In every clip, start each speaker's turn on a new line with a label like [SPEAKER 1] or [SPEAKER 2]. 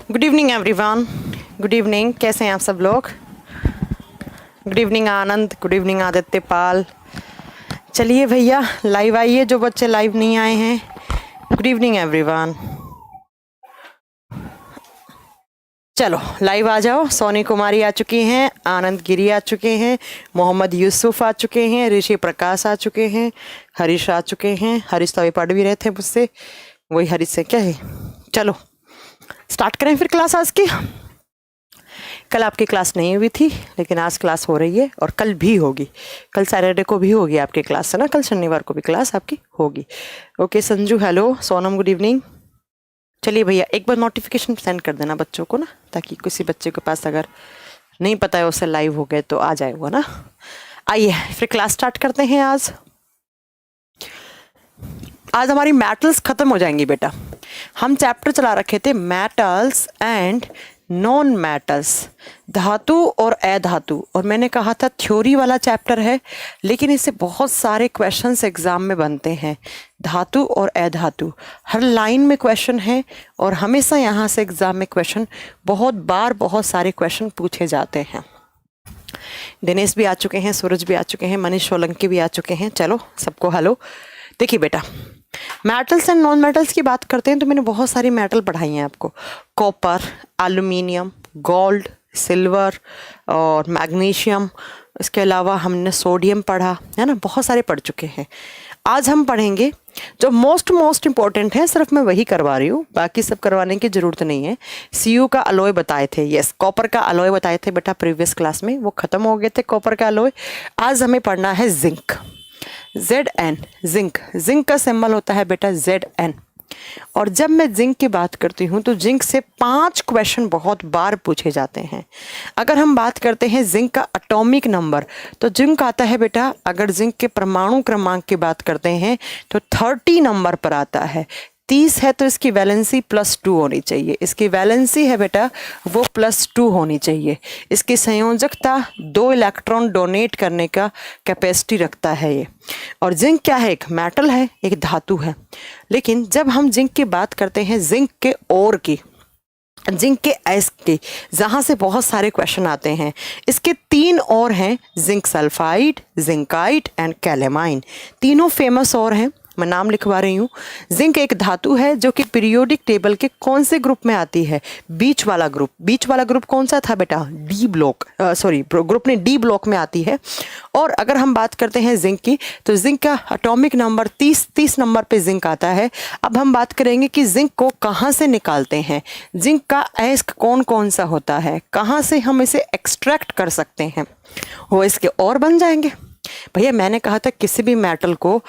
[SPEAKER 1] Good evening everyone. Good evening, कैसे हैं आप सब लोग? गुड इवनिंग आनंद, गुड इवनिंग आदित्य पाल। चलिए भैया लाइव आइए, जो बच्चे लाइव नहीं आए हैं। गुड इवनिंग एवरीवन, चलो लाइव आ जाओ। सोनी कुमारी आ चुकी हैं, आनंद गिरी आ चुके हैं, मोहम्मद यूसुफ आ चुके हैं, ऋषि प्रकाश आ चुके हैं, हरीश आ चुके हैं। हरीश तो अभी पढ़ भी रहे थे मुझसे, वही हरीश से क्या है। चलो स्टार्ट करें फिर क्लास आज की। कल आपकी क्लास नहीं हुई थी, लेकिन आज क्लास हो रही है और कल भी होगी। कल सैटरडे को भी होगी आपकी क्लास, है ना? कल शनिवार को भी क्लास आपकी होगी। Okay Sanju hello, Sonam good evening. चलिए भैया एक बार नोटिफिकेशन सेंड कर देना बच्चों को ना, ताकि किसी बच्चे के पास अगर नहीं पता है उससे लाइव हो गए तो आ जाएगा ना। आइए फिर क्लास स्टार्ट करते हैं। आज हमारी मेटल्स खत्म हो जाएंगी बेटा। हम चैप्टर चला रखे थे मेटल्स एंड नॉन मेटल्स, धातु और अधातु, और मैंने कहा था थ्योरी वाला चैप्टर है, लेकिन इससे बहुत सारे क्वेश्चंस एग्जाम में बनते हैं। धातु और अधातु हर लाइन में क्वेश्चन है, और हमेशा यहाँ से एग्जाम में क्वेश्चन बहुत सारे क्वेश्चन पूछे जाते हैं। दिनेश भी आ चुके हैं, सूरज भी आ चुके हैं, मनीष सोलंकी भी आ चुके हैं। चलो सबको हेलो। देखिए बेटा, मेटल्स एंड नॉन मेटल्स की बात करते हैं तो मैंने बहुत सारी मेटल पढ़ाई हैं आपको। कॉपर, एल्यूमिनियम, गोल्ड, सिल्वर और मैग्नीशियम। इसके अलावा हमने सोडियम पढ़ा है ना, बहुत सारे पढ़ चुके हैं। आज हम पढ़ेंगे जो मोस्ट इम्पॉर्टेंट है, सिर्फ मैं वही करवा रही हूँ, बाकी सब करवाने की ज़रूरत नहीं है। सीयू का अलॉय बताए थे, यस कॉपर का अलॉय बताए थे बेटा प्रीवियस क्लास में, वो ख़त्म हो गए थे कॉपर का अलॉय। आज हमें पढ़ना है जिंक, Zn, जिंक। जिंक का सिंबल होता है बेटा Zn। और जब मैं जिंक की बात करती हूँ तो जिंक से 5 क्वेश्चन बहुत बार पूछे जाते हैं। अगर हम बात करते हैं जिंक का एटॉमिक नंबर, तो जिंक आता है बेटा, अगर जिंक के परमाणु क्रमांक की बात करते हैं तो 30 नंबर पर आता है। 30 है तो इसकी वैलेंसी +2 होनी चाहिए। इसकी वैलेंसी है बेटा वो +2 होनी चाहिए। इसकी संयोजकता 2 इलेक्ट्रॉन डोनेट करने का कैपेसिटी रखता है ये। और जिंक क्या है? एक मेटल है, एक धातु है। लेकिन जब हम जिंक की बात करते हैं, जिंक के और की, जिंक के एस के, जहाँ से बहुत सारे क्वेश्चन आते हैं, इसके 3 और हैं, zinc sulphide, zincite and calamine. तीनों फेमस और हैं, मैं नाम लिखवा रही हूँ। जिंक एक धातु है जो कि पीरियोडिक टेबल के कौन से ग्रुप में आती है? बीच वाला ग्रुप। बीच वाला ग्रुप कौन सा था बेटा? डी ब्लॉक, ग्रुप ने डी ब्लॉक में आती है। और अगर हम बात करते हैं जिंक की, तो जिंक का एटॉमिक नंबर 30 नंबर पे जिंक आता है। अब हम बात करेंगे कि जिंक को कहाँ से निकालते हैं, जिंक का अयस्क कौन कौन सा होता है, कहाँ से हम इसे एक्सट्रैक्ट कर सकते हैं, वो इसके और बन जाएंगे। भैया मैंने कहा था किसी भी मेटल को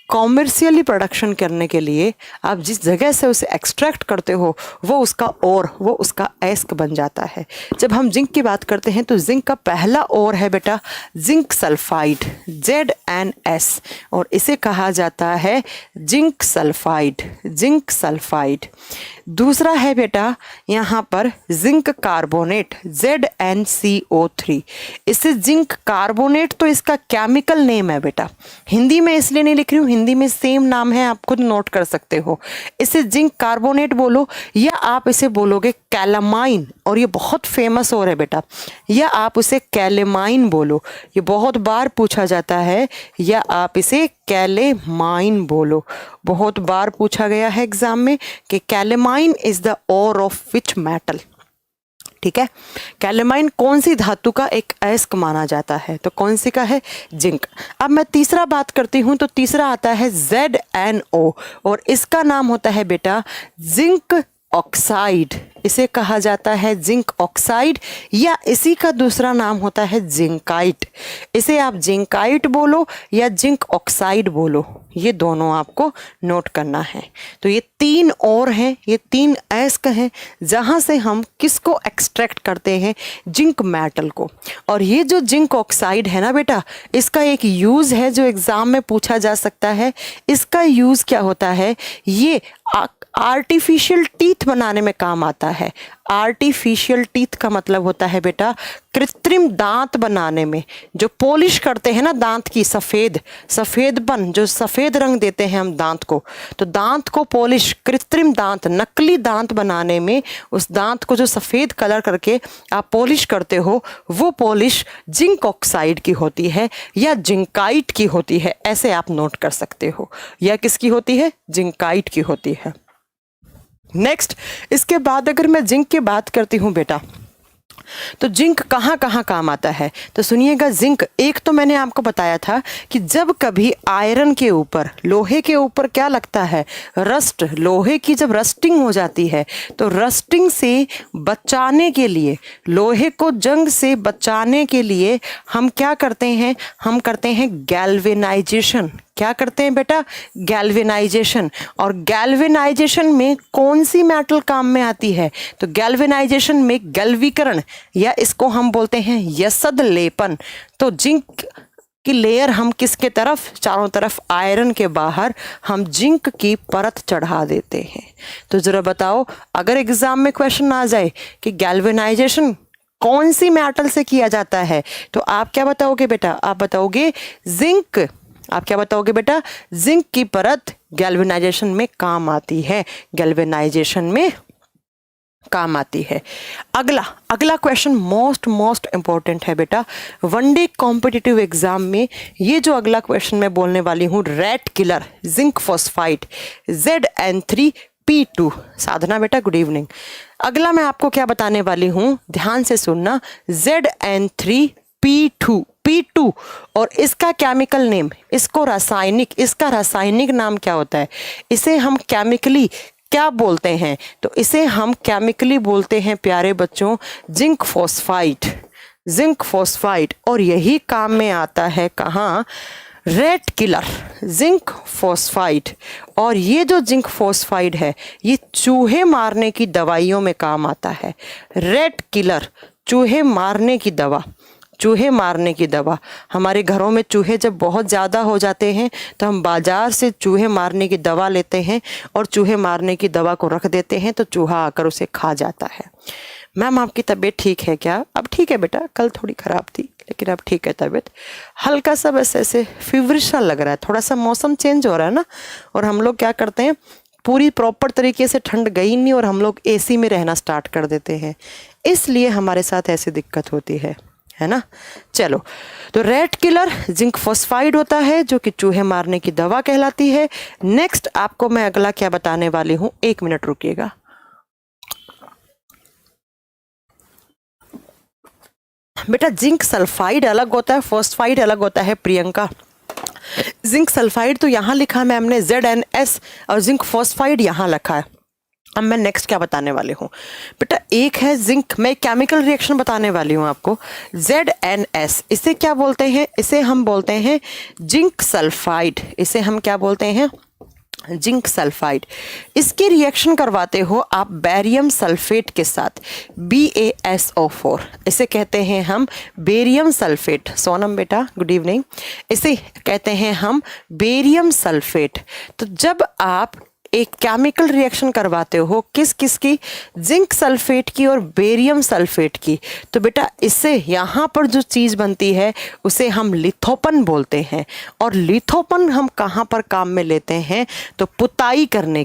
[SPEAKER 1] कॉमर्शियली प्रोडक्शन करने के लिए आप जिस जगह से उसे एक्सट्रैक्ट करते हो वो उसका और, वो उसका अयस्क बन जाता है। जब हम जिंक की बात करते हैं तो जिंक का पहला और है बेटा जिंक सल्फाइड, ZnS, और इसे कहा जाता है जिंक सल्फाइड, जिंक सल्फाइड। दूसरा है बेटा यहाँ पर जिंक कार्बोनेट, ZnCO3। इसे जिंक कार्बोनेट तो इसका केमिकल नेम है बेटा, हिंदी में इसलिए नहीं लिख रही हूँ, हिंदी में सेम नाम है, आप खुद नोट कर सकते हो। इसे जिंक कार्बोनेट बोलो, या आप इसे बोलोगे कैलामाइन, और ये बहुत फेमस और है बेटा, या आप उसे कैलेमाइन बोलो, ये बहुत बार पूछा जाता है, या आप इसे कैलेमाइन बोलो। बहुत बार पूछा गया है एग्जाम में कि calamine is the ore of which metal. ठीक है, कैलेमाइन कौन सी धातु का एक अयस्क माना जाता है? तो कौन सी का है? जिंक। अब मैं तीसरा बात करती हूं तो तीसरा आता है ZnO, और इसका नाम होता है बेटा जिंक ऑक्साइड। इसे कहा जाता है जिंक ऑक्साइड, या इसी का दूसरा नाम होता है जिंकाइट। इसे आप जिंकाइट बोलो या जिंक ऑक्साइड बोलो, ये दोनों आपको नोट करना है। तो ये 3 और हैं, ये 3 अयस्क हैं जहाँ से हम किसको एक्सट्रैक्ट करते हैं? जिंक मेटल को। और ये जो जिंक ऑक्साइड है ना बेटा, इसका एक यूज़ है जो एग्ज़ाम में पूछा जा सकता है। इसका यूज़ क्या होता है? ये आर्टिफिशियल टीथ बनाने में काम आता है। आर्टिफिशियल टीथ का मतलब होता है बेटा कृत्रिम दांत बनाने में, जो पॉलिश करते हैं ना दांत की, सफेदपन, जो सफेद रंग देते हैं हम दांत को, तो दांत को पॉलिश, कृत्रिम दांत, नकली दांत बनाने में उस दांत को जो सफेद कलर करके आप पॉलिश करते हो, वो पॉलिश जिंक ऑक्साइड की होती है या जिंकाइट की होती है, ऐसे आप नोट कर सकते हो। या किसकी होती है? जिंकाइट की होती है। नेक्स्ट, इसके बाद अगर मैं जिंक की बात करती हूँ बेटा, तो जिंक कहाँ कहाँ काम आता है, तो सुनिएगा। जिंक, एक तो मैंने आपको बताया था कि जब कभी आयरन के ऊपर, लोहे के ऊपर क्या लगता है, रस्ट, लोहे की जब रस्टिंग हो जाती है, तो रस्टिंग से बचाने के लिए, लोहे को जंग से बचाने के लिए हम क्या करते हैं, हम करते हैं गैल्वेनाइजेशन। क्या करते हैं बेटा? गैल्वेनाइजेशन। और गैल्वेनाइजेशन में कौन सी मेटल काम में आती है, तो गैल्वेनाइजेशन में गैल्वीकरण, या इसको हम बोलते हैं यसद लेपन। तो जिंक की लेयर हम किसके तरफ, चारों तरफ आयरन के बाहर हम जिंक की परत चढ़ा देते हैं। तो जरा बताओ, अगर एग्जाम में क्वेश्चन आ जाए कि गैल्वेनाइजेशन कौन सी मेटल से किया जाता है, तो आप क्या बताओगे बेटा? आप बताओगे जिंक। आप क्या बताओगे बेटा? जिंक की परत गैल्वेनाइजेशन में काम आती है, गैल्वेनाइजेशन में काम आती है। अगला क्वेश्चन मोस्ट इंपॉर्टेंट है बेटा, वनडे कॉम्पिटिटिव एग्जाम में ये जो अगला क्वेश्चन मैं बोलने वाली हूँ, red killer zinc phosphide ZN3P2। साधना बेटा गुड इवनिंग। अगला मैं आपको क्या बताने वाली हूँ, ध्यान से सुनना। ZN3P2 और इसका केमिकल नेम, इसका रासायनिक नाम क्या होता है, इसे हम केमिकली क्या बोलते हैं, तो इसे हम केमिकली बोलते हैं प्यारे बच्चों जिंक फॉस्फाइड। और यही काम में आता है कहाँ? Red killer zinc phosphide. और ये जो जिंक फॉस्फाइड है, ये चूहे मारने की दवाइयों में काम आता है। रेड किलर, चूहे मारने की दवा। हमारे घरों में चूहे जब बहुत ज़्यादा हो जाते हैं तो हम बाज़ार से चूहे मारने की दवा लेते हैं और चूहे मारने की दवा को रख देते हैं, तो चूहा आकर उसे खा जाता है। मैम आपकी तबीयत ठीक है क्या? अब ठीक है बेटा, कल थोड़ी ख़राब थी लेकिन अब ठीक है तबीयत। हल्का सा बस ऐसे फीवरिश सा लग रहा है, थोड़ा सा मौसम चेंज हो रहा है ना, और हम लोग क्या करते हैं, पूरी प्रॉपर तरीके से ठंड गई नहीं और हम लोग एसी में रहना स्टार्ट कर देते हैं, इसलिए हमारे साथ ऐसी दिक्कत होती है ना। चलो, तो रेड किलर जिंक फॉस्फाइड होता है जो कि चूहे मारने की दवा कहलाती है। नेक्स्ट आपको मैं अगला क्या बताने वाली हूं, 1 मिनट रुकिएगा। बेटा जिंक सल्फाइड अलग होता है, फॉस्फाइड अलग होता है प्रियंका। जिंक सल्फाइड तो यहाँ लिखा मैम ने ZNS और जिंक फॉस्फाइड यहाँ लिखा है। अब मैं नेक्स्ट क्या बताने वाली हूँ बेटा, एक है जिंक, मैं केमिकल रिएक्शन बताने वाली हूँ आपको, ZNS। इसे क्या बोलते हैं? इसे हम बोलते हैं जिंक सल्फाइड। इसे हम क्या बोलते हैं? Zinc sulphide. इसकी रिएक्शन करवाते हो आप बेरियम सल्फेट के साथ, BaSO4। इसे कहते हैं हम बेरियम सल्फेट। सोनम बेटा गुड इवनिंग। इसे कहते हैं हम बेरियम सल्फेट। तो जब आप एक केमिकल रिएक्शन करवाते हो किस की, जिंक सल्फेट की और बेरियम सल्फेट की, तो बेटा इससे यहाँ पर जो चीज़ बनती है उसे हम लिथोपन बोलते हैं। और लिथोपन हम कहाँ पर काम में लेते हैं, तो पुताई करने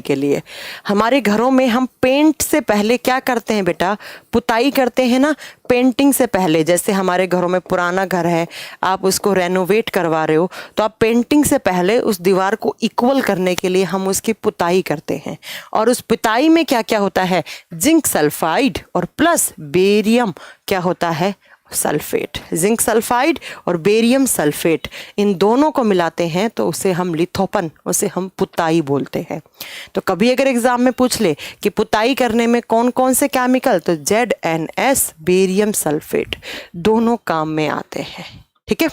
[SPEAKER 1] के लिए। हमारे घरों में हम पेंट से पहले क्या करते हैं बेटा, पुताई करते हैं ना, पेंटिंग से पहले। जैसे हमारे घरों में पुराना घर है, आप उसको रेनोवेट करवा रहे हो, तो आप पेंटिंग से पहले उस दीवार को इक्वल करने के लिए हम उसकी पुताई करते हैं। और उस पुताई में क्या क्या होता है, जिंक सल्फाइड और प्लस बेरियम क्या होता है, सल्फेट। जिंक सल्फाइड और बेरियम सल्फेट, इन दोनों को मिलाते हैं तो उसे हम लिथोपन, उसे हम पुताई बोलते हैं। तो कभी अगर एग्जाम में पूछ ले कि पुताई करने में कौन कौन से केमिकल, तो ZNS बेरियम सल्फेट दोनों काम में आते हैं। ठीक है,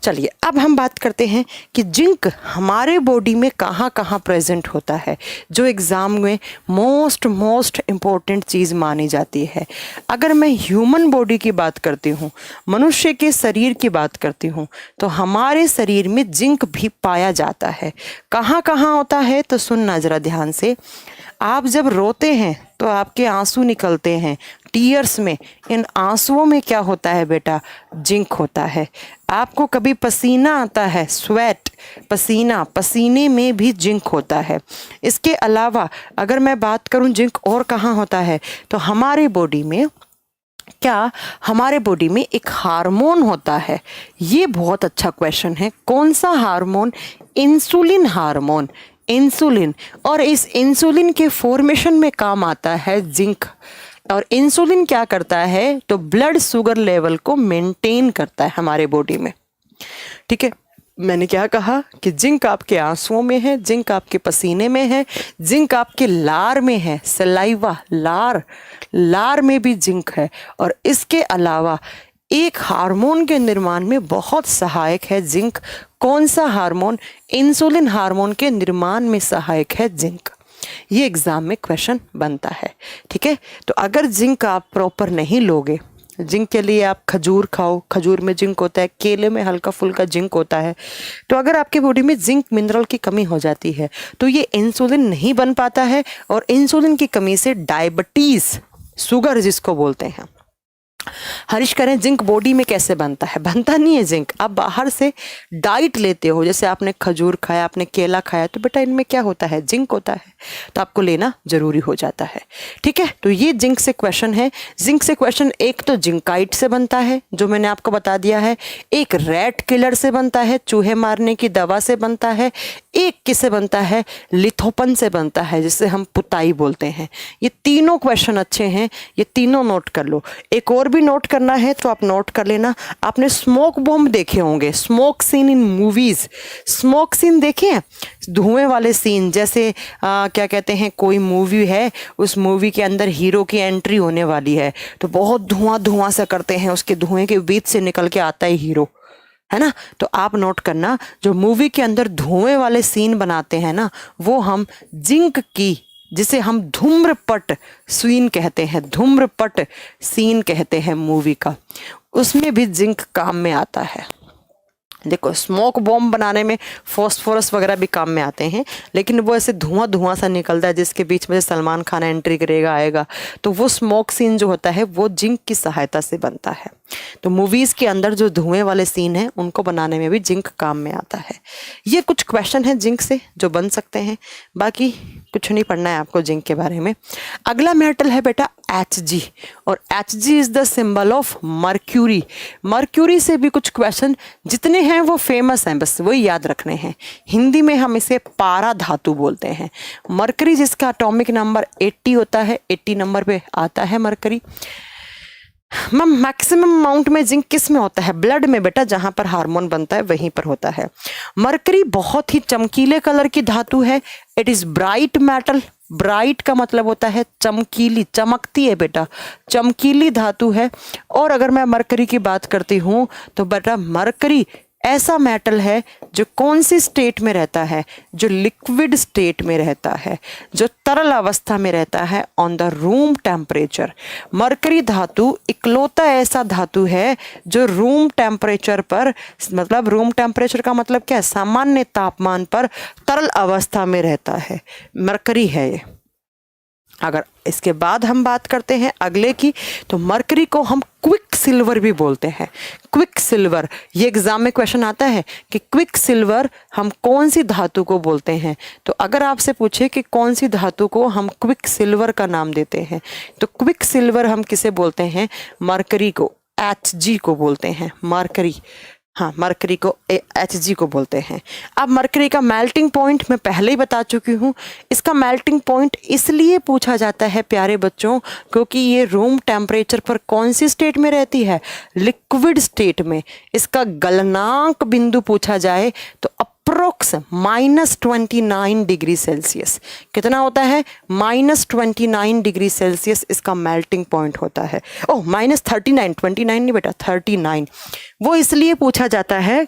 [SPEAKER 1] चलिए अब हम बात करते हैं कि जिंक हमारे बॉडी में कहाँ कहाँ प्रेजेंट होता है, जो एग्ज़ाम में मोस्ट इम्पॉर्टेंट चीज़ मानी जाती है। अगर मैं ह्यूमन बॉडी की बात करती हूँ, मनुष्य के शरीर की बात करती हूँ, तो हमारे शरीर में जिंक भी पाया जाता है। कहाँ कहाँ होता है तो सुनना ज़रा ध्यान से। आप जब रोते हैं तो आपके आंसू निकलते हैं, टीयर्स में, इन आंसुओं में क्या होता है बेटा, जिंक होता है। आपको कभी पसीना आता है, स्वेट, पसीना, पसीने में भी जिंक होता है। इसके अलावा अगर मैं बात करूं जिंक और कहाँ होता है, तो हमारे बॉडी में, क्या हमारे बॉडी में एक हार्मोन होता है। ये बहुत अच्छा क्वेश्चन है। कौन सा हार्मोन? Insulin hormone, insulin. और इस इंसुलिन के फॉर्मेशन में काम आता है जिंक। और इंसुलिन क्या करता है तो ब्लड शुगर लेवल को मेंटेन करता है हमारे बॉडी में। ठीक है, मैंने क्या कहा कि जिंक आपके आंसुओं में है, जिंक आपके पसीने में है, जिंक आपके लार में है, सलाइवा, लार में भी जिंक है। और इसके अलावा एक हार्मोन के निर्माण में बहुत सहायक है जिंक। कौन सा हार्मोन? इंसुलिन हार्मोन के निर्माण में सहायक है जिंक। ये एग्जाम में क्वेश्चन बनता है। ठीक है, तो अगर जिंक आप प्रॉपर नहीं लोगे, जिंक के लिए आप खजूर खाओ, खजूर में जिंक होता है, केले में हल्का फुल्का जिंक होता है। तो अगर आपके बॉडी में जिंक मिनरल की कमी हो जाती है तो ये इंसुलिन नहीं बन पाता है, और इंसुलिन की कमी से डायबिटीज, शुगर जिसको बोलते हैं। हरीश करें जिंक बॉडी में कैसे बनता है? बनता नहीं है जिंक। आप बाहर से डाइट लेते हो, जैसे आपने खजूर खाया, आपने केला खाया, तो बेटा इनमें क्या होता है? जिंक होता है, तो आपको लेना जरूरी हो जाता है। ठीक है, तो ये जिंक से क्वेश्चन है। जिंक से क्वेश्चन एक तो जिंकाइट से बनता है, जो मैंने आपको बता दिया है, एक रैट किलर से बनता है, चूहे मारने की दवा से बनता है, एक किससे बनता है? लिथोपन से बनता है, जिसे हम पुताई बोलते हैं। ये तीनों क्वेश्चन अच्छे हैं, ये तीनों नोट कर लो। एक और भी नोट करना है तो आप नोट कर लेना। आपने स्मोक बॉम्ब देखे होंगे, smoke scene in movies. Smoke scene देखे हैं, धुएं वाले सीन। जैसे क्या कहते हैं, कोई मूवी है, उस मूवी के अंदर हीरो की एंट्री होने वाली है, तो बहुत धुआं सा करते हैं, उसके धुएं के बीच से निकल के आता है हीरो, है ना। तो आप नोट करना, जो मूवी के अंदर धुएं वाले सीन बनाते हैं ना, वो हम जिंक की, जिसे हम धूम्रपट सीन कहते हैं, धूम्रपट सीन कहते हैं मूवी का, उसमें भी जिंक काम में आता है। देखो, स्मोक बॉम्ब बनाने में फॉस्फोरस वगैरह भी काम में आते हैं, लेकिन वो ऐसे धुआं सा निकलता है जिसके बीच में सलमान खान एंट्री करेगा, आएगा, तो वो स्मोक सीन जो होता है वो जिंक की सहायता से बनता है। तो मूवीज़ के अंदर जो धुएं वाले सीन हैं उनको बनाने में भी जिंक काम में आता है। ये कुछ क्वेश्चन हैं जिंक से जो बन सकते हैं, बाकी कुछ नहीं पढ़ना है आपको जिंक के बारे में। अगला मेटल है बेटा Hg, और Hg is the symbol of mercury. Mercury से भी कुछ क्वेश्चन जितने हैं वो फेमस हैं, बस वही याद रखने हैं। हिंदी में हम इसे पारा धातु बोलते हैं। मरकरी जिसका एटॉमिक नंबर 80 होता है, 80 नंबर पे आता है मरकरी। मैम मैक्सिमम अमाउंट में जिंक किस में होता है? ब्लड में बेटा, जहां पर हार्मोन बनता है वहीं पर होता है। मरकरी बहुत ही चमकीले कलर की धातु है। It is bright metal. Bright का मतलब होता है चमकीली, चमकती है बेटा, चमकीली धातु है। और अगर मैं मरकरी की बात करती हूँ तो बेटा मरकरी ऐसा मेटल है जो कौन सी स्टेट में रहता है? जो लिक्विड स्टेट में रहता है, जो तरल अवस्था में रहता है, on the room temperature. Mercury धातु इकलौता ऐसा धातु है जो रूम टेम्परेचर पर, मतलब रूम टेम्परेचर का मतलब क्या है? सामान्य तापमान पर तरल अवस्था में रहता है, मरकरी है ये। अगर इसके बाद हम बात करते हैं अगले की, तो मरकरी को हम क्विक सिल्वर भी बोलते हैं। क्विक सिल्वर, ये एग्जाम में क्वेश्चन आता है कि क्विक सिल्वर हम कौन सी धातु को बोलते हैं। तो अगर आपसे पूछे कि कौन सी धातु को हम क्विक सिल्वर का नाम देते हैं, तो क्विक सिल्वर हम किसे बोलते हैं? मरकरी को, Hg को बोलते हैं, मरकरी। हाँ, मरकरी को Hg को बोलते हैं। अब मरकरी का मेल्टिंग पॉइंट मैं पहले ही बता चुकी हूँ। इसका मेल्टिंग पॉइंट इसलिए पूछा जाता है प्यारे बच्चों, क्योंकि ये रूम टेम्परेचर पर कौन सी स्टेट में रहती है? लिक्विड स्टेट में। इसका गलनांक बिंदु पूछा जाए तो अप्रोक्स -29 डिग्री सेल्सियस। कितना होता है? -29 डिग्री सेल्सियस इसका मेल्टिंग पॉइंट होता है। ओह -39, 29 नहीं बेटा, 39। वो इसलिए पूछा जाता है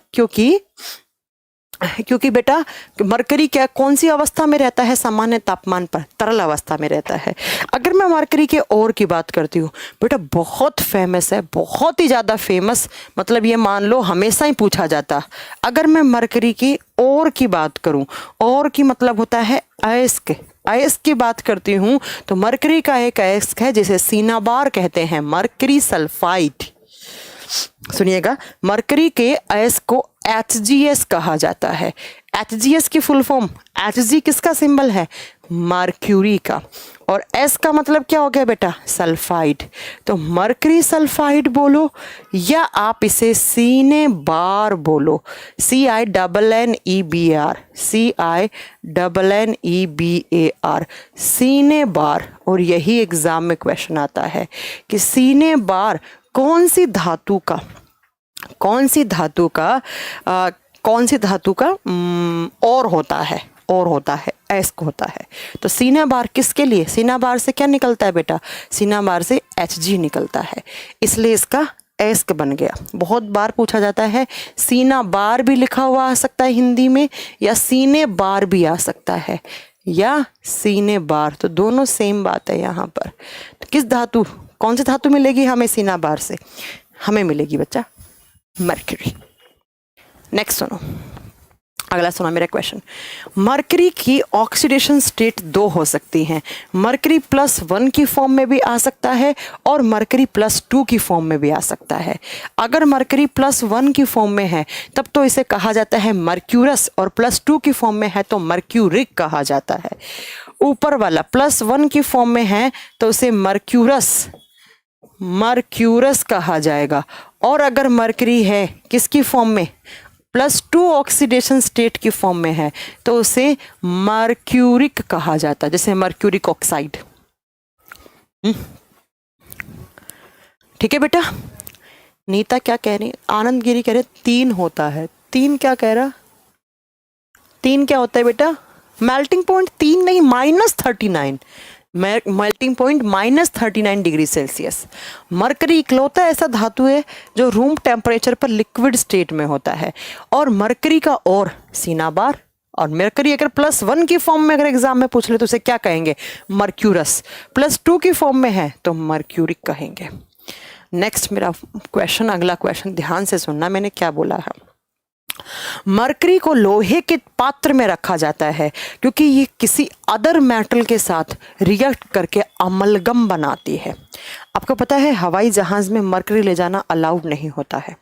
[SPEAKER 1] क्योंकि बेटा मरकरी क्या कौन सी अवस्था में रहता है? सामान्य तापमान पर तरल अवस्था में रहता है। अगर मैं मरकरी के ओर की बात करती हूँ बेटा, बहुत फेमस है, बहुत ही ज़्यादा फेमस, मतलब ये मान लो हमेशा ही पूछा जाता। अगर मैं मरकरी की ओर की बात करूँ, और की मतलब होता है अयस्क, अयस्क की बात करती हूँ तो मरकरी का एक अयस्क है जिसे सिनाबार कहते हैं, मरकरी सल्फाइड। सुनिएगा, मरकरी के अयस्क को HGS कहा जाता है। HGS की फुल फॉर्म, Hg किसका सिंबल है? मर्क्यूरी का। और S का मतलब क्या हो गया बेटा? सल्फाइड। तो मरकरी सल्फाइड बोलो या आप इसे सीने बार बोलो, CINNEBAR, CINNEBAR, सीने बार। और यही एग्जाम में क्वेश्चन आता है कि सीने बार कौन सी धातु का और होता है, एस्क होता है। तो सीना बार किसके लिए? सीना बार से क्या निकलता है बेटा? सीना बार से Hg निकलता है, इसलिए इसका एस्क बन गया। बहुत बार पूछा जाता है, सीना बार भी लिखा हुआ आ सकता है हिंदी में, या सीने बार भी आ सकता है, या सीने बार, तो दोनों सेम बात है यहाँ पर। तो किस धातु, कौन सी धातु मिलेगी हमें सीना बार से? हमें मिलेगी बच्चा मरकरी। नेक्स्ट सुनो, अगला सुनो मेरा क्वेश्चन। मरकरी की ऑक्सीडेशन स्टेट 2 हो सकती हैं। मरकरी +1 की फॉर्म में भी आ सकता है और मरकरी +2 की फॉर्म में भी आ सकता है। अगर मरकरी +1 की फॉर्म में है तब तो इसे कहा जाता है मर्क्यूरस, और +2 की फॉर्म में है तो मर्क्यूरिक कहा जाता है। ऊपर वाला +1 की फॉर्म में है तो उसे मर्क्यूरस कहा जाएगा। और अगर मरकरी है किसकी फॉर्म में? +2 ऑक्सीडेशन स्टेट की फॉर्म में है तो उसे मर्क्यूरिक कहा जाता है, जैसे मर्क्यूरिक ऑक्साइड। ठीक है बेटा। नीता क्या कह रही? आनंद गिरी कह रहे 3 होता है। 3 क्या कह रहा? 3 क्या होता है बेटा? मेल्टिंग पॉइंट 3 नहीं, -39, melting point -39 degree Celsius. Mercury इकलौता ऐसा धातु है जो रूम टेम्परेचर पर लिक्विड स्टेट में होता है। और मरकरी का और सीना बार, और मरकरी अगर +1 की फॉर्म में अगर एग्जाम में पूछ ले तो उसे क्या कहेंगे? मर्क्यूरस। +2 की फॉर्म में है तो मर्क्यूरिक कहेंगे। नेक्स्ट मेरा क्वेश्चन, अगला क्वेश्चन ध्यान से सुनना, मैंने क्या बोला है। मरकरी को लोहे के पात्र में रखा जाता है क्योंकि ये किसी अदर मेटल के साथ रिएक्ट करके अमलगम बनाती है। आपको पता है हवाई जहाज में मरकरी ले जाना अलाउड नहीं होता है।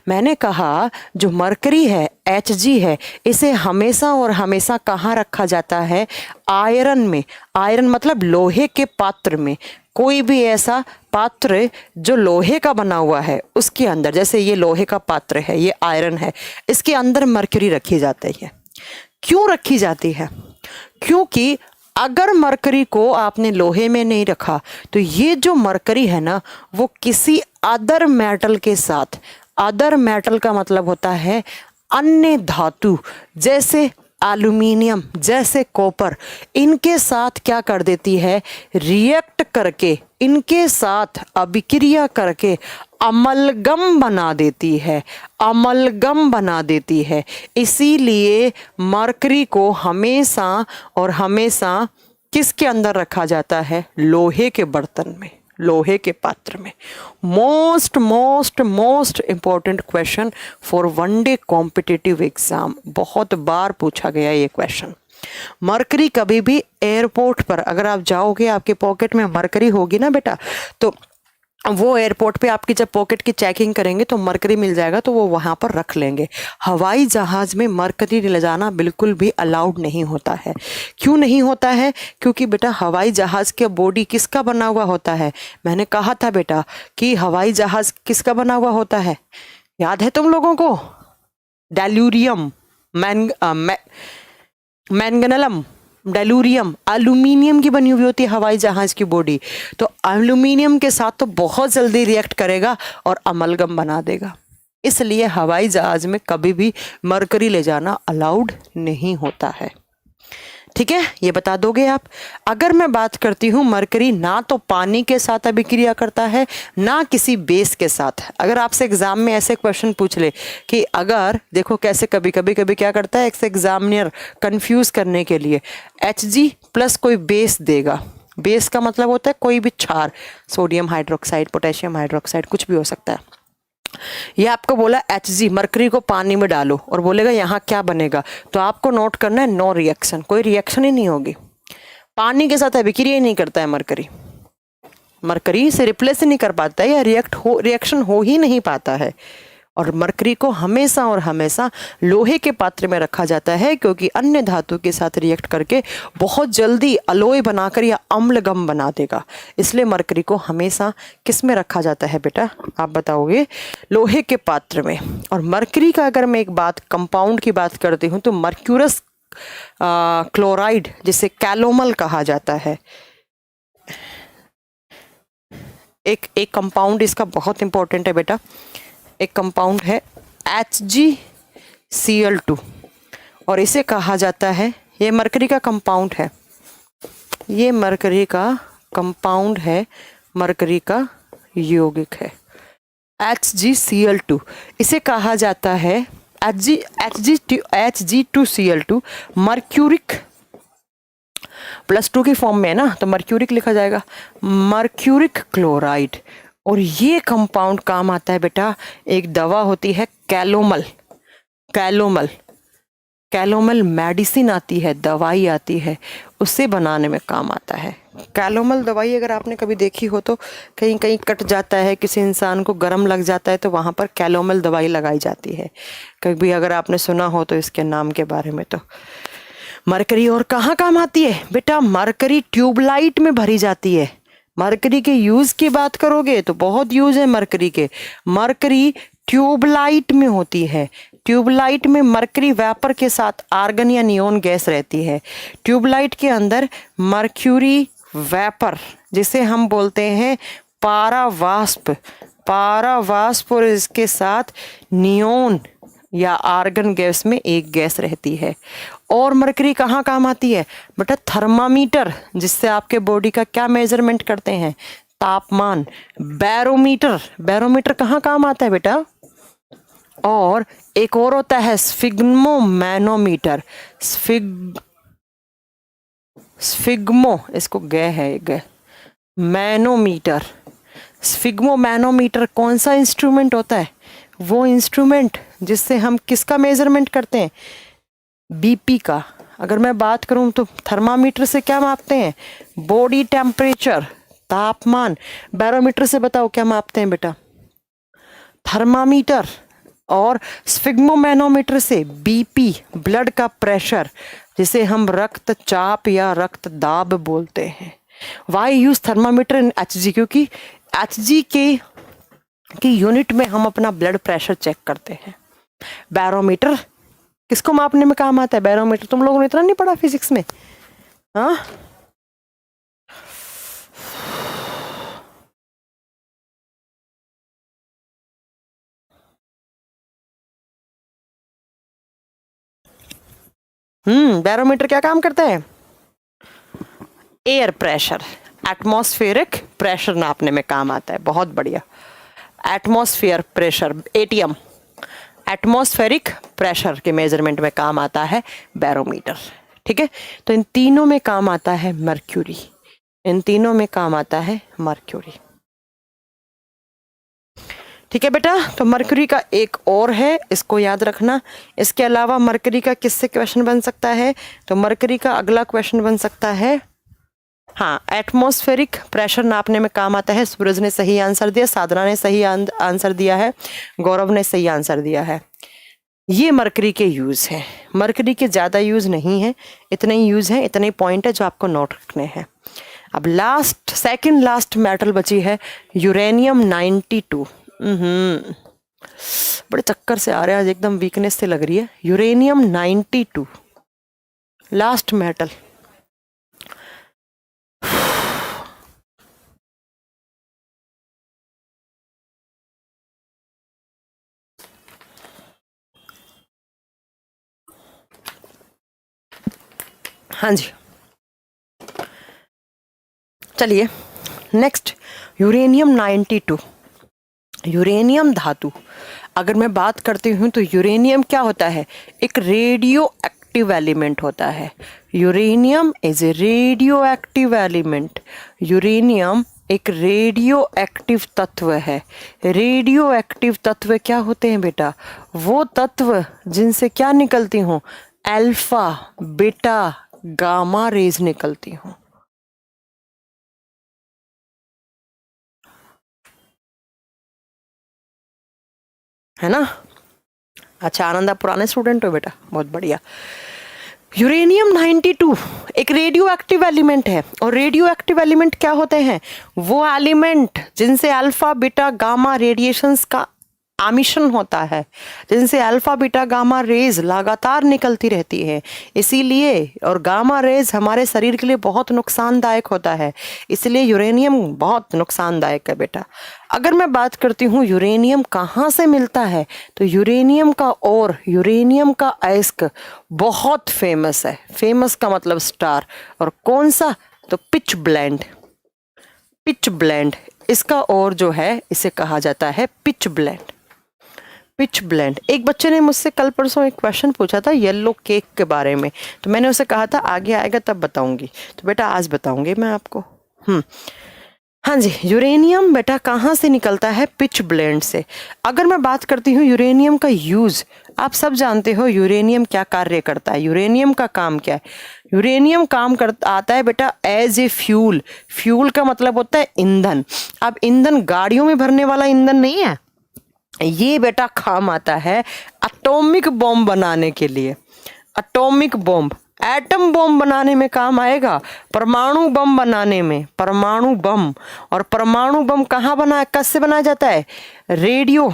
[SPEAKER 1] मैंने कहा जो मरकरी है, Hg है, इसे हमेशा और हमेशा कहाँ रखा जाता है? आयरन में। आयरन मतलब लोहे के पात्र में। कोई भी ऐसा पात्र जो लोहे का बना हुआ है उसके अंदर, जैसे ये लोहे का पात्र है, ये आयरन है, इसके अंदर मरकरी रखी जाती है। क्यों रखी जाती है? क्योंकि अगर मरकरी को आपने लोहे में नहीं रखा तो ये जो मरकरी है ना, वो किसी अदर मेटल के साथ, अदर मेटल का मतलब होता है अन्य धातु, जैसे एल्यूमिनियम, जैसे कॉपर, इनके साथ क्या कर देती है? रिएक्ट करके, इनके साथ अभिक्रिया करके अमलगम बना देती है, अमलगम बना देती है। इसीलिए मरकरी को हमेशा और हमेशा किसके अंदर रखा जाता है? लोहे के बर्तन में, लोहे के पात्र में। Most most most important question for one day competitive exam, बहुत बार पूछा गया ये क्वेश्चन। मरकरी कभी भी एयरपोर्ट पर अगर आप जाओगे, आपके पॉकेट में मरकरी होगी ना बेटा, तो वो एयरपोर्ट पे आपकी जब पॉकेट की चेकिंग करेंगे तो मरकरी मिल जाएगा तो वो वहाँ पर रख लेंगे। हवाई जहाज़ में मरकरी ले जाना बिल्कुल भी अलाउड नहीं होता है। क्यों नहीं होता है? क्योंकि बेटा हवाई जहाज़ के बॉडी किसका बना हुआ होता है? मैंने कहा था बेटा कि हवाई जहाज़ किसका बना हुआ होता है, याद है तुम लोगों को? डेल्यूरियम, मैंगनलम, डेलूरियम, एल्यूमिनियम की बनी हुई होती है हवाई जहाज की बॉडी। तो एल्यूमिनियम के साथ तो बहुत जल्दी रिएक्ट करेगा और अमलगम बना देगा। इसलिए हवाई जहाज में कभी भी मरकरी ले जाना अलाउड नहीं होता है। ठीक है, ये बता दोगे आप। अगर मैं बात करती हूँ, मरकरी ना तो पानी के साथ अभिक्रिया करता है ना किसी बेस के साथ। अगर आपसे एग्जाम में ऐसे क्वेश्चन पूछ ले कि अगर देखो कैसे कभी कभी कभी क्या करता है एग्जामिनर कंफ्यूज करने के लिए Hg प्लस कोई बेस देगा। बेस का मतलब होता है कोई भी क्षार, सोडियम हाइड्रोक्साइड, पोटेशियम हाइड्रोक्साइड, कुछ भी हो सकता है। ये आपको बोला Hg, मरकरी को पानी में डालो और बोलेगा यहाँ क्या बनेगा, तो आपको नोट करना है नो रिएक्शन, कोई रिएक्शन ही नहीं होगी। पानी के साथ अभिक्रिया ही नहीं करता है मरकरी, मरकरी से रिप्लेस ही नहीं कर पाता है या रिएक्शन हो ही नहीं पाता है। और मरकरी को हमेशा और हमेशा लोहे के पात्र में रखा जाता है क्योंकि अन्य धातु के साथ रिएक्ट करके बहुत जल्दी अलोय बनाकर या अम्लगम बना देगा। इसलिए मरकरी को हमेशा किस में रखा जाता है बेटा, आप बताओगे, लोहे के पात्र में। और मरकरी का अगर मैं एक बात कंपाउंड की बात करती हूँ तो मर्क्यूरस क्लोराइड, जिसे कैलोमल कहा जाता है, एक कंपाउंड इसका बहुत इंपॉर्टेंट है बेटा। एक कंपाउंड है HgCl2 और इसे कहा जाता है, ये मरकरी का कंपाउंड है, ये मरकरी का कंपाउंड है, मरकरी का यौगिक है HgCl2। इसे कहा जाता है Hg2Cl2 मर्क्यूरिक +2 की फॉर्म में है ना, तो मर्क्यूरिक लिखा जाएगा, मर्क्यूरिक क्लोराइड। और ये कंपाउंड काम आता है बेटा, एक दवा होती है कैलोमल, कैलोमल, कैलोमल मेडिसिन आती है, दवाई आती है, उसे बनाने में काम आता है। कैलोमल दवाई अगर आपने कभी देखी हो तो कहीं कहीं कट जाता है, किसी इंसान को गर्म लग जाता है तो वहाँ पर कैलोमल दवाई लगाई जाती है। कभी अगर आपने सुना हो तो इसके नाम के बारे में। तो मरकरी और कहाँ काम आती है बेटा, मरकरी ट्यूबलाइट में भरी जाती है। मरकरी के यूज की बात करोगे तो बहुत यूज है मरकरी के। मरकरी ट्यूबलाइट में होती है, ट्यूबलाइट में मरकरी वेपर के साथ आर्गन या नियोन गैस रहती है। ट्यूबलाइट के अंदर मर्क्यूरी वेपर, जिसे हम बोलते हैं पारावास्प, पारावास्प, और इसके साथ नियोन या आर्गन गैस में एक गैस रहती है। और मरकरी कहाँ काम आती है बेटा, थर्मामीटर, जिससे आपके बॉडी का क्या मेजरमेंट करते हैं, तापमान। बैरोमीटर, बैरोमीटर कहाँ काम आता है बेटा। और एक और होता है स्फिग्मोमैनोमीटर, स्फिग्मो, इसको ग है, ग, मैनोमीटर। स्फिग्मोमैनोमीटर कौन सा इंस्ट्रूमेंट होता है, वो इंस्ट्रूमेंट जिससे हम किसका मेजरमेंट करते हैं, बीपी का। अगर मैं बात करूं तो थर्मामीटर से क्या मापते हैं, बॉडी टेम्परेचर, तापमान। बैरोमीटर से बताओ क्या मापते हैं बेटा, थर्मामीटर। और स्फिग्मोमैनोमीटर से बीपी, ब्लड का प्रेशर, जिसे हम रक्तचाप या रक्त दाब बोलते हैं। वाई यूज थर्मामीटर इन Hg, क्योंकि Hg की यूनिट में हम अपना ब्लड प्रेशर चेक करते हैं। बैरोमीटर किसको मापने में काम आता है, बैरोमीटर, तुम लोगों ने इतना नहीं पढ़ा फिजिक्स में, हाँ। बैरोमीटर क्या काम करता है, एयर प्रेशर, एटमॉस्फेरिक प्रेशर नापने में काम आता है। बहुत बढ़िया, atmosphere pressure, ATM, atmospheric pressure के मेजरमेंट में काम आता है बैरोमीटर। ठीक है, तो इन तीनों में काम आता है मर्क्यूरी, इन तीनों में काम आता है मर्क्यूरी। ठीक है बेटा, तो मर्क्यूरी का एक और है, इसको याद रखना। इसके अलावा मर्क्यूरी का किससे क्वेश्चन बन सकता है, तो मर्क्यूरी का अगला क्वेश्चन बन सकता है, हाँ, एटमॉस्फेरिक प्रेशर नापने में काम आता है। सूरज ने सही आंसर दिया, साधना ने सही आंसर दिया है, गौरव ने सही आंसर दिया है। ये मरकरी के यूज है, मरकरी के ज़्यादा यूज नहीं है, इतने ही यूज है, इतने ही पॉइंट है जो आपको नोट रखने हैं। अब लास्ट, सेकंड लास्ट मेटल बची है यूरेनियम 92। बड़े चक्कर से आ रहे हैं आज, एकदम वीकनेस से लग रही है। Uranium 92 last metal. हाँ जी, चलिए नेक्स्ट, यूरेनियम 92, यूरेनियम धातु। अगर मैं बात करती हूँ तो यूरेनियम क्या होता है, एक रेडियो एक्टिव एलिमेंट होता है। Uranium is a radio active element. Uranium एक रेडियो एक्टिव तत्व है। रेडियो एक्टिव तत्व क्या होते हैं बेटा, वो तत्व जिनसे क्या निकलती हूँ, अल्फा बीटा गामा रेज निकलती हूँ। है ना। अच्छा आनंद, आप पुराने स्टूडेंट हो बेटा, बहुत बढ़िया। यूरेनियम 92 एक रेडियो एक्टिव एलिमेंट है। और रेडियो एक्टिव एलिमेंट क्या होते हैं, वो एलिमेंट जिनसे अल्फा बीटा गामा रेडिएशंस का एमिशन होता है, जिनसे अल्फा बीटा गामा रेज लगातार निकलती रहती है। इसीलिए और गामा रेज हमारे शरीर के लिए बहुत नुकसानदायक होता है, इसलिए यूरेनियम बहुत नुकसानदायक है बेटा। अगर मैं बात करती हूँ यूरेनियम कहाँ से मिलता है, तो यूरेनियम का और यूरेनियम का अयस्क बहुत फेमस है। फेमस का मतलब स्टार। और कौन सा, तो पिच ब्लेंड। पिच ब्लेंड इसका और जो है इसे कहा जाता है पिच ब्लेंड। Pitch blend. एक बच्चे ने मुझसे कल परसों एक क्वेश्चन पूछा था येलो केक के बारे में, तो मैंने उसे कहा था आगे आएगा तब बताऊंगी, तो बेटा आज बताऊंगी मैं आपको। हाँ जी, यूरेनियम बेटा कहाँ से निकलता है, पिच ब्लेंड से। अगर मैं बात करती हूँ यूरेनियम का यूज, आप सब जानते हो यूरेनियम क्या कार्य करता है। यूरेनियम का काम क्या है, यूरेनियम काम करता आता है बेटा एज ए फ्यूल। फ्यूल का मतलब होता है ईंधन। अब ईंधन गाड़ियों में भरने वाला ईंधन नहीं है, ये बेटा काम आता है एटॉमिक बॉम्ब बनाने के लिए। एटॉमिक बॉम्ब, एटम बॉम्ब बनाने में काम आएगा, परमाणु बम बनाने में, परमाणु बम। और परमाणु बम कहाँ बना, कैसे बनाया जाता है, रेडियो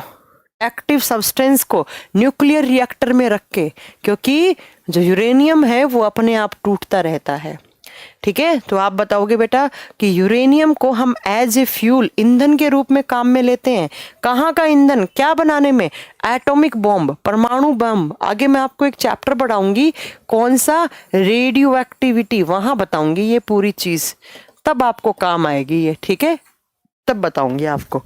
[SPEAKER 1] एक्टिव सब्सटेंस को न्यूक्लियर रिएक्टर में रख के, क्योंकि जो यूरेनियम है वो अपने आप टूटता रहता है। ठीक है, तो आप बताओगे बेटा कि यूरेनियम को हम एज ए फ्यूल ईंधन के रूप में काम में लेते हैं। कहाँ का ईंधन, क्या बनाने में, एटॉमिक बॉम्ब, परमाणु बम। आगे मैं आपको एक चैप्टर पढ़ाऊंगी, कौन सा, रेडियो एक्टिविटी, वहां बताऊंगी ये पूरी चीज, तब आपको काम आएगी ये। ठीक है, तब बताऊंगी आपको।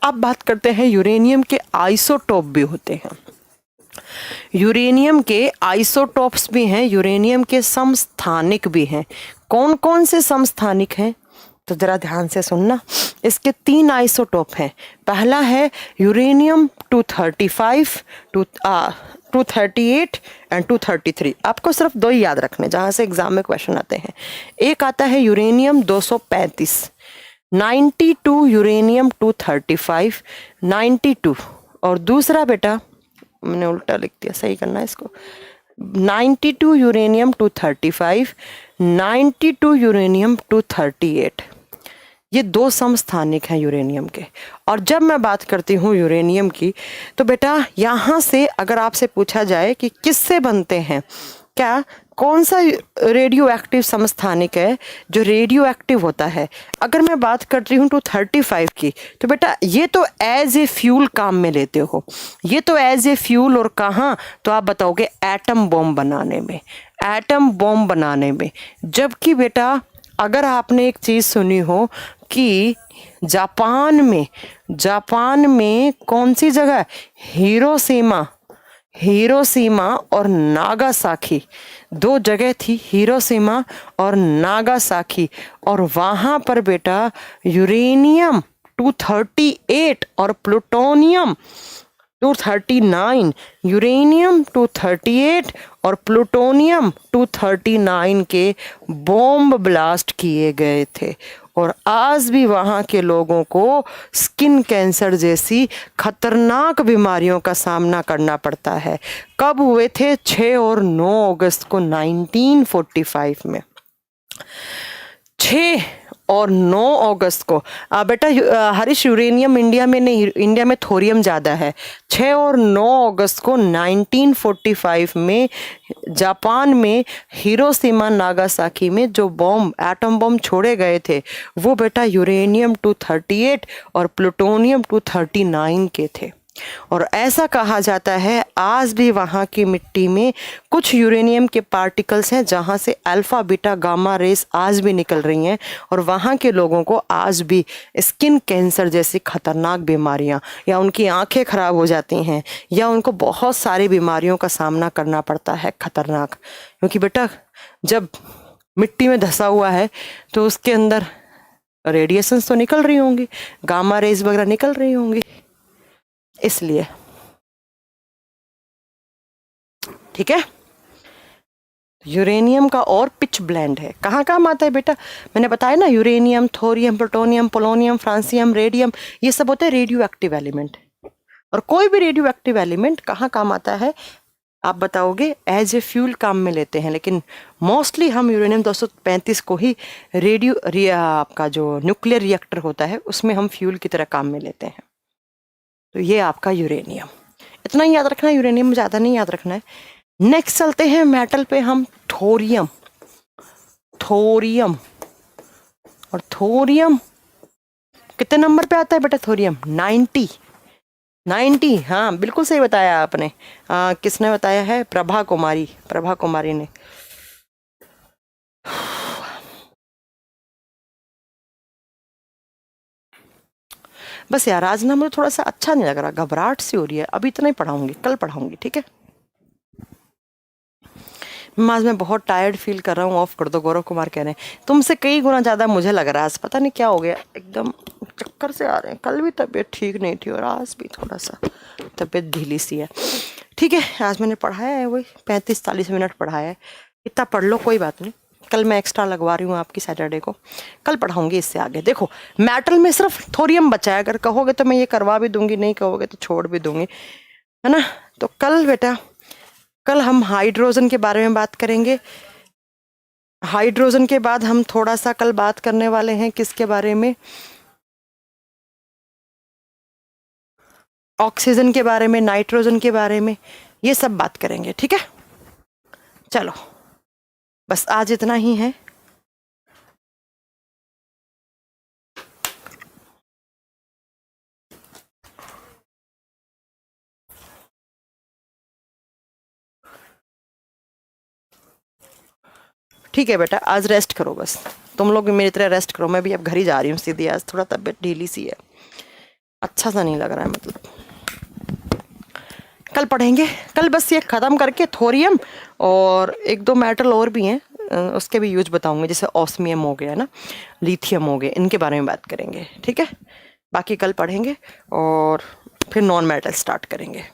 [SPEAKER 1] अब बात करते हैं यूरेनियम के आइसोटोप भी होते हैं। यूरेनियम के आइसोटोप्स भी हैं, यूरेनियम के समस्थानिक भी हैं। कौन कौन से समस्थानिक हैं, तो जरा ध्यान से सुनना। इसके 3 आइसोटोप हैं। पहला है यूरेनियम 235, 238 एंड 233। आपको सिर्फ 2 ही याद रखने, जहां से एग्जाम में क्वेश्चन आते हैं। एक आता है यूरेनियम 235, 92 यूरेनियम 235, 92। और दूसरा बेटा, मैंने उल्टा लिख दिया, सही करना है इसको, 92 यूरेनियम 235, 92 यूरेनियम 238। ये 2 समस्थानिक हैं यूरेनियम के। और जब मैं बात करती हूँ यूरेनियम की, तो बेटा यहाँ से अगर आपसे पूछा जाए कि किससे बनते हैं, क्या कौन सा रेडियो एक्टिव समस्थानिक है जो रेडियो एक्टिव होता है। अगर मैं बात करती हूँ 235 की, तो बेटा ये तो एज ए फ्यूल काम में लेते हो, ये तो एज ए फ्यूल। और कहाँ, तो आप बताओगे एटम बॉम्ब बनाने में, एटम बॉम्ब बनाने में। जबकि बेटा अगर आपने एक चीज़ सुनी हो कि जापान में कौन सी जगह, हिरोशिमा और नागासाकी, 2 जगह थी, हिरोशिमा और नागासाकी। और वहाँ पर बेटा यूरेनियम 238 और प्लूटोनियम 239, यूरेनियम 238 और प्लूटोनियम 239 के बॉम्ब ब्लास्ट किए गए थे। और आज भी वहाँ के लोगों को स्किन कैंसर जैसी खतरनाक बीमारियों का सामना करना पड़ता है। कब हुए थे, 6 और 9 अगस्त को 1945 में। 6 और 9 अगस्त को। बेटा हरीश, यूरेनियम इंडिया में नहीं, इंडिया में थोरियम ज़्यादा है। 6 और 9 अगस्त को 1945 में जापान में हिरोशिमा नागासाकी में जो बॉम्ब, एटम बॉम्ब छोड़े गए थे, वो बेटा यूरेनियम 238 और प्लूटोनियम 239 के थे। और ऐसा कहा जाता है आज भी वहाँ की मिट्टी में कुछ यूरेनियम के पार्टिकल्स हैं जहाँ से अल्फा बीटा गामा रेस आज भी निकल रही हैं, और वहाँ के लोगों को आज भी स्किन कैंसर जैसी खतरनाक बीमारियाँ, या उनकी आंखें खराब हो जाती हैं, या उनको बहुत सारी बीमारियों का सामना करना पड़ता है खतरनाक। क्योंकि बेटा जब मिट्टी में धंसा हुआ है तो उसके अंदर रेडिएशंस तो निकल रही होंगी, गामा रेज वगैरह निकल रही होंगी, इसलिए। ठीक है, यूरेनियम का और पिच ब्लेंड है, कहाँ काम आता है बेटा? मैंने बताया ना, uranium, thorium, plutonium, polonium, francium, radium, ये सब होते हैं रेडियो एक्टिव एलिमेंट। और कोई भी रेडियो एक्टिव एलिमेंट कहाँ काम आता है आप बताओगे? एज ए फ्यूल काम में लेते हैं, लेकिन मोस्टली हम यूरेनियम 235 को ही आपका जो न्यूक्लियर रिएक्टर होता है उसमें हम फ्यूल की तरह काम में लेते हैं। तो ये आपका यूरेनियम, इतना ही याद रखना है, यूरेनियम में ज़्यादा नहीं याद रखना है। नेक्स्ट चलते हैं मेटल पे हम, थोरियम। थोरियम, और थोरियम कितने नंबर पे आता है बेटा? थोरियम 90। हाँ बिल्कुल सही बताया आपने। किसने बताया है? प्रभा कुमारी ने। बस यार आज ना मुझे थोड़ा सा अच्छा नहीं लग रहा, घबराहट सी हो रही है, अभी इतना ही पढ़ाऊंगी, कल पढ़ाऊंगी, ठीक है? आज मैं बहुत टायर्ड फील कर रहा हूँ, ऑफ कर दो। गौरव कुमार कह रहे हैं तुमसे कई गुना ज़्यादा मुझे लग रहा है आज, पता नहीं क्या हो गया, एकदम चक्कर से आ रहे हैं। कल भी तबीयत ठीक नहीं थी और आज भी थोड़ा सा तबीयत ढीली सी है। ठीक है, आज मैंने पढ़ाया है वही 35-40 मिनट पढ़ाया है, इतना पढ़ लो, कोई बात नहीं। कल मैं एक्स्ट्रा लगवा रही हूँ आपकी, सैटरडे को कल पढ़ाऊंगी इससे आगे। देखो मेटल में सिर्फ थोरियम बचा है, अगर कहोगे तो मैं ये करवा भी दूंगी, नहीं कहोगे तो छोड़ भी दूंगी, है ना? तो कल बेटा, कल हम हाइड्रोजन के बारे में बात करेंगे। हाइड्रोजन के बाद हम थोड़ा सा कल बात करने वाले हैं किसके बारे में? ऑक्सीजन के बारे में, नाइट्रोजन के बारे में, ये सब बात करेंगे, ठीक है? चलो बस आज इतना ही है। ठीक है बेटा, आज रेस्ट करो, बस तुम लोग भी मेरी तरह रेस्ट करो। मैं भी अब घर ही जा रही हूँ सीधी, आज थोड़ा तबीयत ढीली सी है, अच्छा सा नहीं लग रहा है, मतलब कल पढ़ेंगे। कल बस ये ख़त्म करके थोरियम और एक दो मेटल और भी हैं, उसके भी यूज बताऊंगे, जैसे ऑस्मियम हो गया ना, लिथियम हो गया, इनके बारे में बात करेंगे, ठीक है? बाकी कल पढ़ेंगे और फिर नॉन मेटल स्टार्ट करेंगे।